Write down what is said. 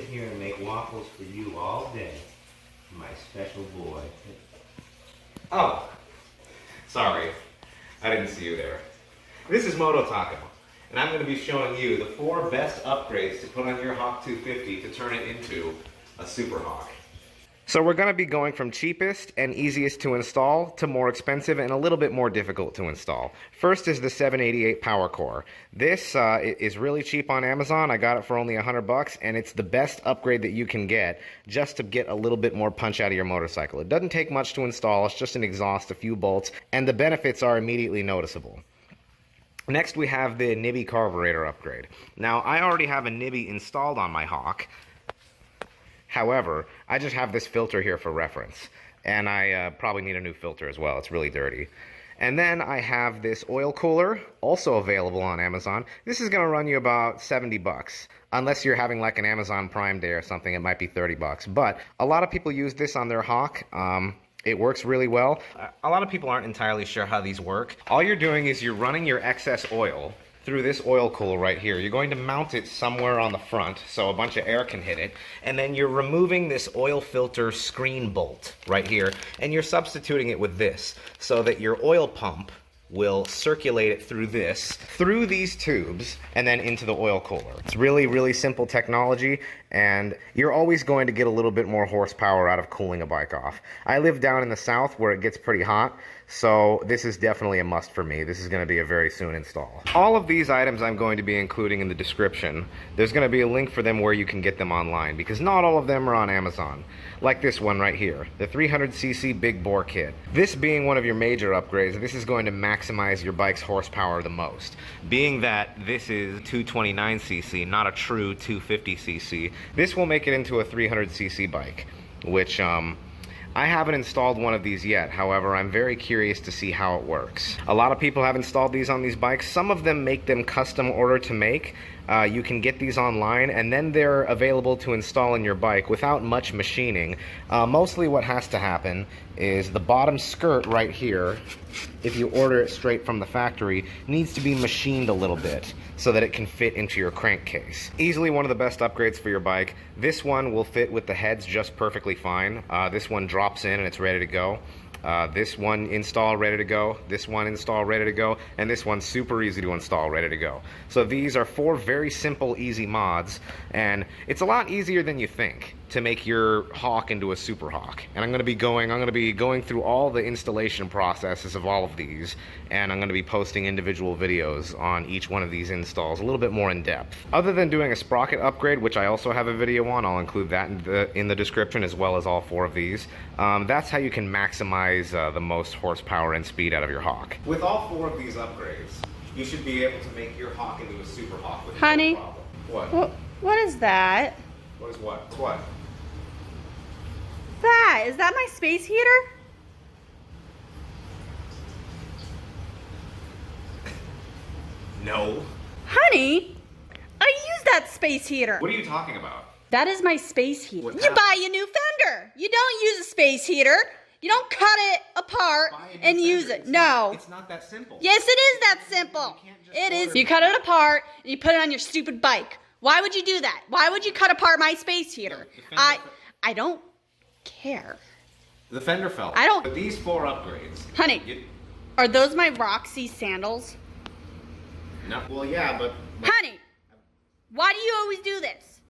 sit here and make waffles for you all day, my special boy. Oh, sorry. I didn't see you there. This is Moto Taco, and I'm going to be showing you the 4 best upgrades to put on your Hawk 250 to turn it into a Superhawk. So we're going to be going from cheapest and easiest to install to more expensive and a little bit more difficult to install. First is the 788 Powercore. This is really cheap on Amazon. I got it for only $100 and it's the best upgrade that you can get just to get a little bit more punch out of your motorcycle. It doesn't take much to install. It's just an exhaust, a few bolts, and the benefits are immediately noticeable. Next we have the Nivi Carburetor upgrade. Now I already have a Nivi installed on my Hawk. However, I just have this filter here for reference, and I probably need a new filter as well. It's really dirty. And then I have this oil cooler, also available on Amazon. This is going to run you about $70. Unless you're having like an Amazon Prime Day or something, it might be $30. But a lot of people use this on their Hawk. It works really well. A lot of people aren't entirely sure how these work. All you're doing is you're running your excess oil through this oil cooler right here. You're going to mount it somewhere on the front so a bunch of air can hit it, and then you're removing this oil filter screen bolt right here, and you're substituting it with this so that your oil pump will circulate it through this, through these tubes, and then into the oil cooler. It's really, really simple technology, and you're always going to get a little bit more horsepower out of cooling a bike off. I live down in the south where it gets pretty hot, so this is definitely a must for me. This is going to be a very soon install. All of these items I'm going to be including in the description. There's going to be a link for them where you can get them online, because not all of them are on Amazon. Like this one right here, the 300cc Big Bore Kit. This being one of your major upgrades, this is going to maximize your bike's horsepower the most. Being that this is 229cc, not a true 250cc, this will make it into a 300cc bike, which I haven't installed one of these yet. However, I'm very curious to see how it works. A lot of people have installed these on these bikes. Some of them make them custom order to make. You can get these online, and then they're available to install in your bike without much machining. Mostly what has to happen is the bottom skirt right here, if you order it straight from the factory, needs to be machined a little bit so that it can fit into your crankcase. Easily one of the best upgrades for your bike. This one will fit with the heads just perfectly fine. This one drops in and it's ready to go. This one install, ready to go. This one install, ready to go. And this one's super easy to install, ready to go. So these are 4 very simple, easy mods, and it's a lot easier than you think to make your Hawk into a Superhawk. And I'm going to be going through all the installation processes of all of these, and I'm going to be posting individual videos on each one of these installs a little bit more in depth. Other than doing a sprocket upgrade, which I also have a video on, I'll include that in the description, as well as all 4 of these. That's how you can maximize the most horsepower and speed out of your Hawk. With all 4 of these upgrades, you should be able to make your Hawk into a Superhawk with Honey, no problem. what is that? What is what? It's what? Is that my space heater? No. Honey, I use that space heater. What are you talking about? That is my space heater. What You happened? buy a new fender. You don't use a space heater. You don't cut it apart and use it. No. It's not that simple. Yes, it is that simple. It is. You cut it apart and you put it on your stupid bike. Why would you do that? Why would you cut apart my space heater? I don't care. The fender fell. I don't- But these 4 upgrades. Honey, are those my Roxy sandals? No. Well, yeah, but. Honey, why do you always do this?